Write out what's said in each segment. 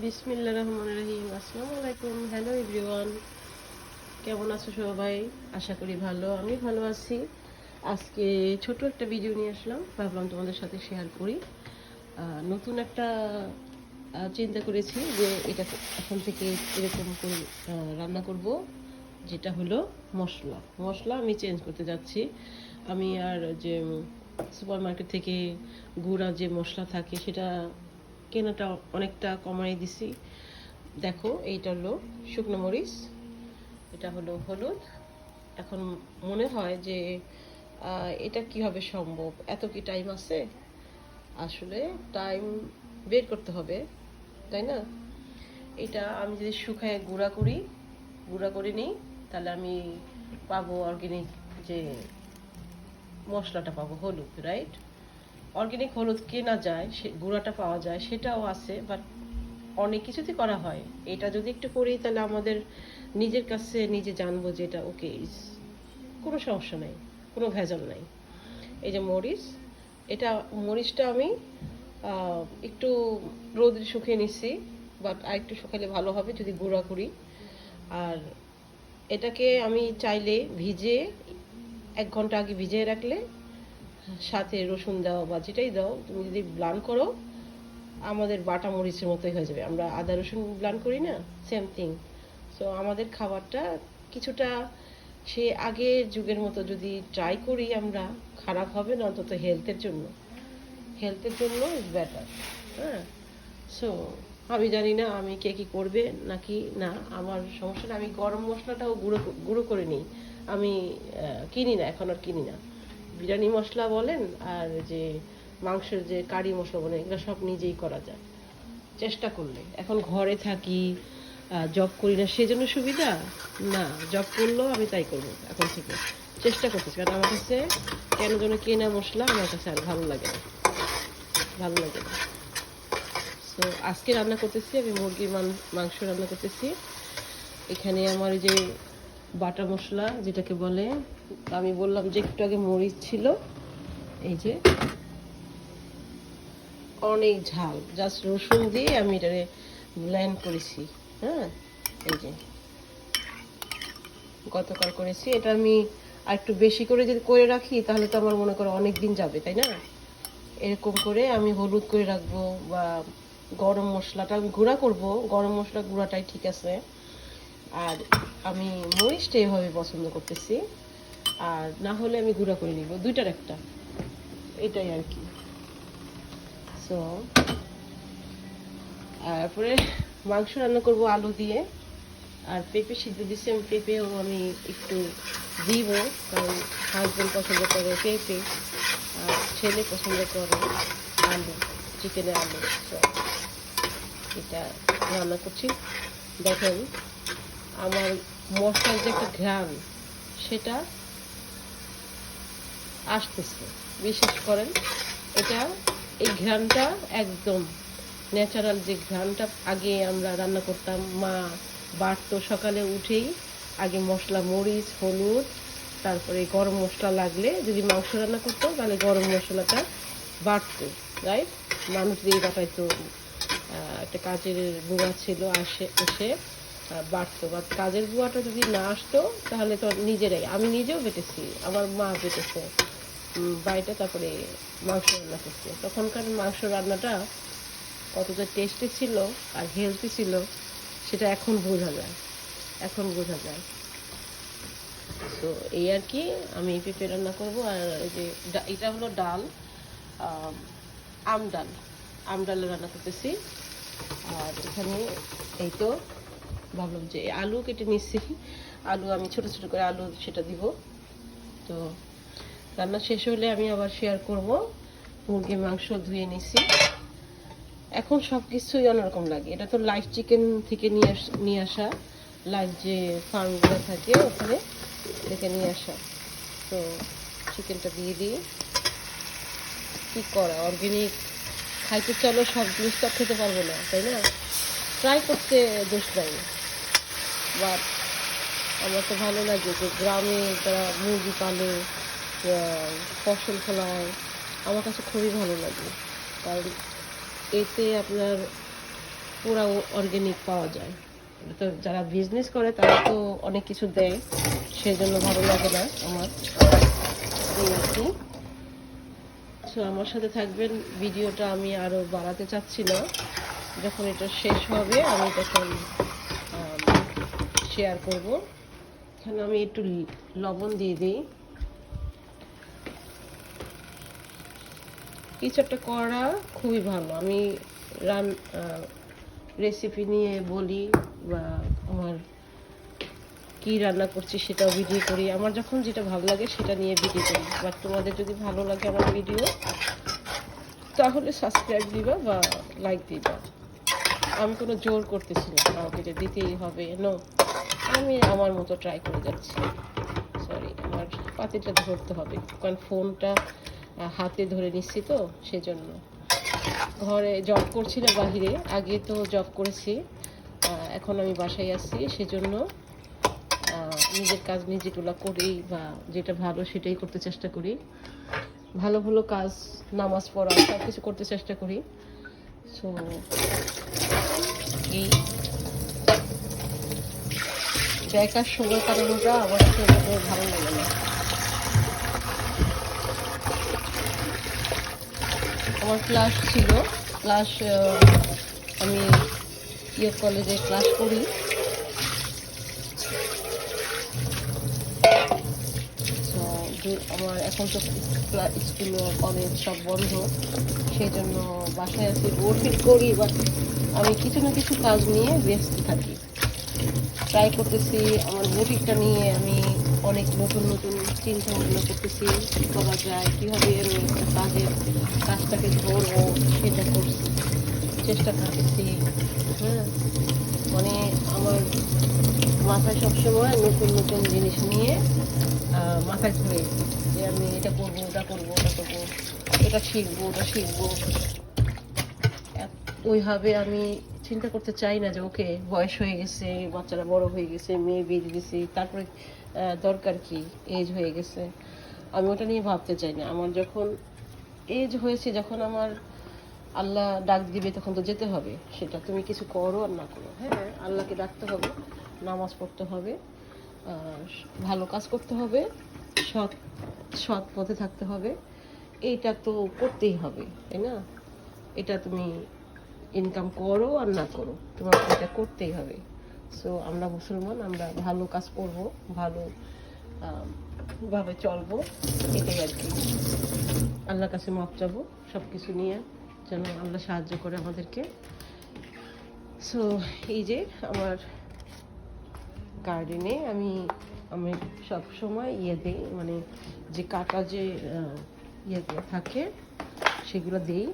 বিসমিল্লাহির রহমানির রহিম। আসসালামু আলাইকুম। হ্যালো এভরিওয়ান, কেমন আছো সবাই? আশা করি ভালো। আমি ভালো আছি। আজকে ছোট একটা ভিডিও নিয়ে আসলাম, ভাবলাম তোমাদের সাথে শেয়ার করি। নতুন একটা চিন্তা করেছি যে এটা এখন থেকে এরকম করে রান্না করব, যেটা হলো মশলা মশলা আমি চেঞ্জ করতে যাচ্ছি। আমি আর যে সুপার মার্কেট থেকে গুঁড়া যে মশলা থাকে সেটা কেনাটা অনেকটা কমাই দিছি। দেখো, এইটা হলো শুকনো মরিচ, এটা হলো হলুদ। এখন মনে হয় যে এটা কিভাবে সম্ভব, এত কি টাইম আছে? আসলে টাইম বের করতে হবে, তাই না? এটা আমি যদি শুকায় গুঁড়া করে নিই, তাহলে আমি পাবো অর্গানিক যে মশলাটা পাবো, হলুদ, রাইট? অর্গানিক হলুদ কেনা যায়, সে গুঁড়াটা পাওয়া যায়, সেটাও আছে, বাট অনেক কিছুতে করা হয়। এটা যদি একটু করি তাহলে আমাদের নিজের কাছে নিজে জানবো যে এটা ওকে, কোনো সমস্যা নাই, কোনো ভেজাল নাই। এই যে মরিচ, এটা মরিচটা আমি একটু রোদে শুকিয়ে নিচ্ছি, বাট আর একটু শুকালে ভালো হবে যদি গুঁড়া করি। আর এটাকে আমি চাইলে ভিজে 1 ঘন্টা আগে ভিজিয়ে রাখলে, সাথে রসুন দাও বা যেটাই দাও, তুমি যদি ব্লান্ড করো আমাদের বাটা মরিচের মতোই হয়ে যাবে। আমরা আদা রসুন ব্লান্ড করি না, সেম থিং। সো আমাদের খাবারটা কিছুটা সে আগের যুগের মতো যদি ট্রাই করি আমরা, খারাপ হবে না, অন্তত হেলথের জন্য ইজ বেটার। হ্যাঁ, সো আমি জানি না আমি কে কী করবে নাকি না, আমার সমস্যাটা, আমি গরম মশলাটাও গুঁড়ো করে নিই। আমি কিনি না, এখন আর কিনি না। বিরিয়ানি মশলা বলেন আর যে মাংসের যে কারি মশলা বলেন, এগুলো সব নিজেই করা যায় চেষ্টা করলে। এখন ঘরে থাকি, জব করি না, সেজন্য সুবিধা না। জব করলেও আমি তাই করবো এখন থেকে, চেষ্টা করতেছি। কারণ আমার কাছে কেন যেন কেনা মশলা আমার কাছে আর ভালো লাগে না। তো আজকে রান্না করতেছি আমি মুরগির মাংস রান্না করতেছি। এখানে আমার এই যে বাটা মশলা যেটাকে বলে, আমি বললাম যে একটু আগে মরিচ ছিল, এই যে অনেক ঝাল, জাস্ট রসুন দিয়ে আমি এটারে ব্লেন্ড করেছি। হ্যাঁ, এই যে গতকাল করেছি। এটা আমি আর একটু বেশি করে যদি করে রাখি তাহলে তো আমার মনে করো অনেক দিন যাবে, তাই না? এরকম করে আমি হলুদ করে রাখবো, বা গরম মশলাটা আমি গুঁড়া করবো, গরম মশলা গুঁড়াটাই ঠিক আছে। আর আমি মরিচটা এভাবে পছন্দ করতেছি, আর না হলে আমি গুঁড়া করে নিব, দুইটার একটা, এটাই আর কি। সো তারপরে মাংস রান্না করব আলু দিয়ে, আর পেঁপে সিদ্ধ দিচ্ছি আমি, পেঁপেও আমি একটু দিব, কারণ হাজব্যান্ড পছন্দ করে পেঁপে, আর ছেলে পছন্দ করে আলু, চিকেনের আলু। তো এটা রান্না করছি। দেখেন আমার মশলার যে একটা ঘ্রাণ, সেটা আসতেছে, বিশ্বাস করেন। এটা, এই ঘ্রাণটা একদম ন্যাচারাল যে ঘ্রাণটা আগে আমরা রান্না করতাম, মা বাটতো সকালে উঠেই, আগে মশলা, মরিচ, হলুদ, তারপরে গরম মশলা লাগলে যদি মাংস রান্না করতো তাহলে গরম মশলাটা বাটতো, রাইট? মানুষ দিয়ে বাটাইতো। একটা কাজের বুয়া ছিল, এসে বাটতো, বা কাজের বুয়াটা যদি না আসতো তাহলে তো নিজেরাই, আমি নিজেও বেটেছি, আমার মা বেটেছে বাড়িটা, তারপরে মাংস রান্না করছে। তখনকার মাংস রান্নাটা কতটা টেস্টি ছিল আর হেলদি ছিল সেটা এখন বোঝা যায়। তো এই আর কি, আমি পেঁপে রান্না করব। আর এই যে এটা হলো ডাল, আমডাল রান্না করতেছি। আর এখানে এই তো ভাবলাম যে আলু কেটে নিচ্ছি, আলু আমি ছোট ছোট করে আলু সেটা দিব। তো রান্না শেষ হলে আমি আবার শেয়ার করব। মুরগির মাংস ধুয়ে নিছি। এখন সব কিছুই অন্যরকম লাগে। এটা তো লাইভ চিকেন থেকে নিয়ে আসা, লাইভ যে ফার্মগুলো থাকে ওখানে থেকে নিয়ে আসা। তো চিকেনটা দিয়ে দিই। কী করা, অর্গানিক খাইতে চলো, সব জিনিস তো খেতে পারবো না, তাই না? ট্রাই করতে দোষ নাই, বাট আমার তো ভালো লাগে যে গ্রামে যারা মুরগি পালে, ফসল ফলায়, আমার কাছে খুবই ভালো লাগে। কারণ এতে আপনার পুরা অর্গানিক পাওয়া যায়। তো যারা বিজনেস করে তারা তো অনেক কিছু দেয়, সেই জন্য ভালো লাগে না আমার। এই আর কি। সো আমার সাথে থাকবেন। ভিডিওটা আমি আরও বাড়াতে চাচ্ছি না, যখন এটা শেষ হবে আমি তখন শেয়ার করব। এখানে আমি একটু লবণ দিয়ে দিই। কিছু একটা করা খুবই ভালো। আমি রেসিপি নিয়ে বলি বা আমার কি রান্না করছি সেটাও ভিডিও করি। আমার যখন যেটা ভালো লাগে সেটা নিয়ে ভিডিও করি। বাট তোমাদের যদি ভালো লাগে আমার ভিডিও, তাহলে সাবস্ক্রাইব দিবা বা লাইক দিবা। আমি কোনো জোর করতেছি না আমাকে যে দিতেই হবে, নো। আমি আমার মতো ট্রাই করে যাচ্ছি। সরি, আমার পাতিটা ধরতে হবে, কারণ ফোনটা হাতে ধরে নিচ্ছি তো সেজন্য। ঘরে জব করছিল বাহিরে, আগে তো জব করেছি, এখন আমি বাসায় আসছি, সেজন্য নিজের কাজ নিজেগুলো করি বা যেটা ভালো সেটাই করতে চেষ্টা করি। ভালো ভালো কাজ, নামাজ পড়া, সব কিছু করতে চেষ্টা করি। সো এই বেকার সময় কাটানোটা আমার আসলে ভালো লাগে না। আমার ক্লাস ছিল, ক্লাস আমি কলেজে ক্লাস করি। আমার এখন তো স্কুল কলেজ সব বন্ধ, সেই জন্য বাসায় আছি, বোর ফিল করি। বাট আমি কিছু না কিছু কাজ নিয়ে ব্যস্ত থাকি, ট্রাই করতেছি। আমার বুটিকটা নিয়ে আমি অনেক নতুন নতুন চিন্তা ভাবনা করতেছি, কী করা যায়, কীভাবে আমি কাজটাকে ধরবো সেটা করছি, চেষ্টা করতেছি। হ্যাঁ, মানে আমার মাথায় সবসময় নতুন নতুন জিনিস নিয়ে মাথায় ঘুরে যে আমি এটা করবো, ওটা করবো, ওটা করবো, এটা শিখবো, ওটা শিখবো। ওইভাবে আমি চিন্তা করতে চাই না যে ওকে বয়স হয়ে গেছে, বাচ্চারা বড় হয়ে গেছে, মেয়ে বিয়ে দিয়েছি, তারপরে দরকার কি, এজ হয়ে গেছে, আমি ওটা নিয়ে ভাবতে চাই না। আমার যখন এজ হয়েছে, যখন আমার আল্লাহ ডাক দিবে তখন তো যেতে হবে। সেটা তুমি কিছু করো আর না করো, হ্যাঁ, আল্লাহকে ডাকতে হবে, নামাজ পড়তে হবে, ভালো কাজ করতে হবে, সৎ সৎ পথে থাকতে হবে। এইটা তো করতেই হবে, তাই না? এটা তুমি ইনকাম করো আর না করো, তোমার এটা করতেই হবে। সো আমরা মুসলমান, আমরা ভালো কাজ করব, ভালো ভাবে চলবো, এটাই আর কি। আল্লাহর কাছে মাপ চাবো সব কিছু নিয়ে, যেন আল্লাহ সাহায্য করে আমাদেরকে। সো এই যে আমার গার্ডেনে আমি সব সময় দিই, মানে যে কাটা যে থাকে সেগুলো দিই।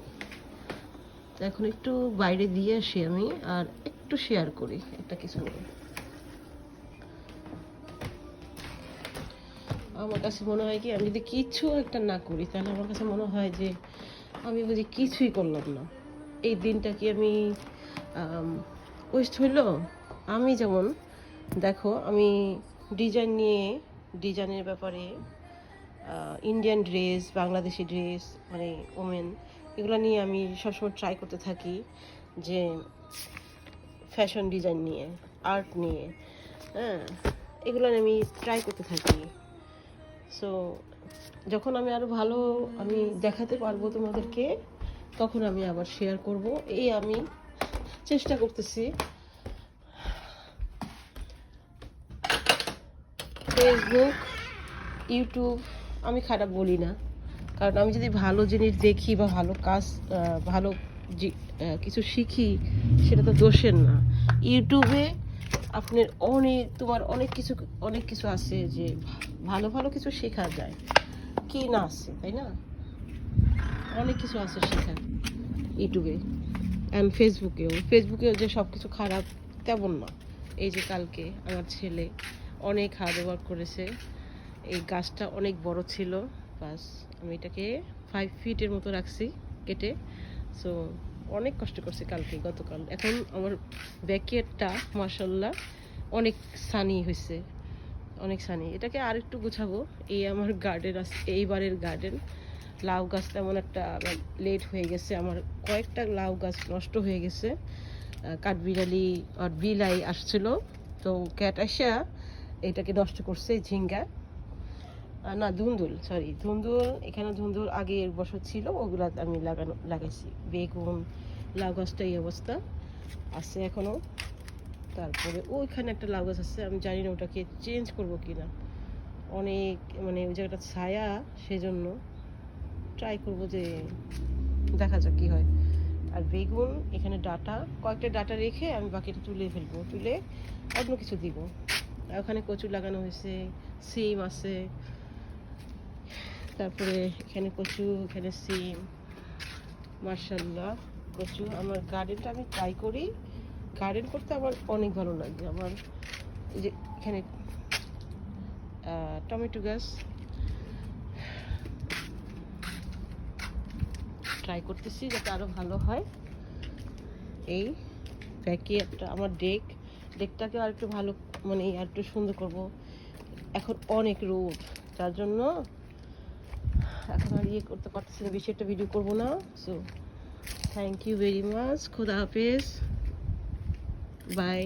এখন একটু বাইরে দিয়ে আসি আমি, আর একটু শেয়ার করি একটা কিছু নিয়ে। আমার কাছে মনে হয় কি, আমি যদি কিছু একটা না করি তাহলে আমার কাছে মনে হয় যে আমি বুঝি কিছুই করলাম না। এই দিনটা কি আমি ওয়েস্ট হইল? আমি যেমন দেখো, আমি ডিজাইনের ব্যাপারে ইন্ডিয়ান ড্রেস, বাংলাদেশি ড্রেস, মানে ওমেন, এগুলো নিয়ে আমি সবসময় ট্রাই করতে থাকি, যে ফ্যাশন ডিজাইন নিয়ে, আর্ট নিয়ে, হ্যাঁ, এগুলো আমি ট্রাই করতে থাকি। সো যখন আমি আরও ভালো আমি দেখাতে পারবো তোমাদেরকে, তখন আমি আবার শেয়ার করব, এই আমি চেষ্টা করতেছি। ফেসবুক, ইউটিউব আমি খারাপ বলি না, কারণ আমি যদি ভালো জিনিস দেখি বা ভালো কাজ, ভালো কিছু শিখি, সেটা তো দোষের না। ইউটিউবে আপনার তোমার অনেক কিছু আছে, যে ভালো ভালো কিছু শেখা যায়, কি না আছে, তাই না? অনেক কিছু আছে শেখার ইউটিউবে। অ্যান্ড ফেসবুকেও যে সব কিছু খারাপ তেমন না। এই যে কালকে আমার ছেলে অনেক হার্ড ওয়ার্ক করেছে, এই গাছটা অনেক বড় ছিল, বাস আমি এটাকে 5 ফিটের মতো রাখছি কেটে। সো অনেক কষ্ট করছে গতকাল। এখন আমার ব্যাকইয়ার্ডটা মাশাআল্লাহ অনেক সানি হয়েছে, অনেক সানি। এটাকে আর একটু গুছাবো। এই আমার গার্ডেন আছে, এইবারের গার্ডেন। লাউ গাছ তেমন একটা লেট হয়ে গেছে, আমার কয়েকটা লাউ গাছ নষ্ট হয়ে গেছে, কাঠবিড়ালি আর বিলাই আসছিল, তো ক্যাট আসা এটাকে নষ্ট করছে। ঝিঙ্গা না ধুন্দুল, সরি ধুন্দুল, এখানে ধুন্দুল আগের বছর ছিল, ওগুলা আমি লাগাইছি। বেগুন, লাউ গাছটা এই অবস্থা আছে এখনো। তারপরে ওইখানে একটা লাউ গাছ আছে, আমি জানি না ওটাকে চেঞ্জ করবো কিনা, অনেক মানে ওই জায়গাটা ছায়া, সেজন্য ট্রাই করবো যে দেখা যাক কি হয়। আর বেগুন এখানে ডাটা, কয়েকটা ডাটা রেখে আমি বাকিটা তুলে ফেলবো, তুলে অন্য কিছু দিব। আর ওখানে কচু লাগানো হয়েছে, সিম আছে, তারপরে এখানে কচু, এখানে সিম, মার্শাল্লাহ কচু। আমার গার্ডেনটা আমি ট্রাই করি, গার্ডেন করতে আমার অনেক ভালো লাগে। আমার এই যে এখানে টমেটো গাছ ট্রাই করতেছি যাতে আরও ভালো হয়। এই ব্যাকে একটা আমার ডেকটাকে আর একটু ভালো, মানে আর একটু সুন্দর করব। এখন অনেক রোদ, যার জন্য এখন আর ইয়ে করতে পারতেছি না, বেশি একটা ভিডিও করবো না। So thank you very much, খুদা হাফেজ, বাই।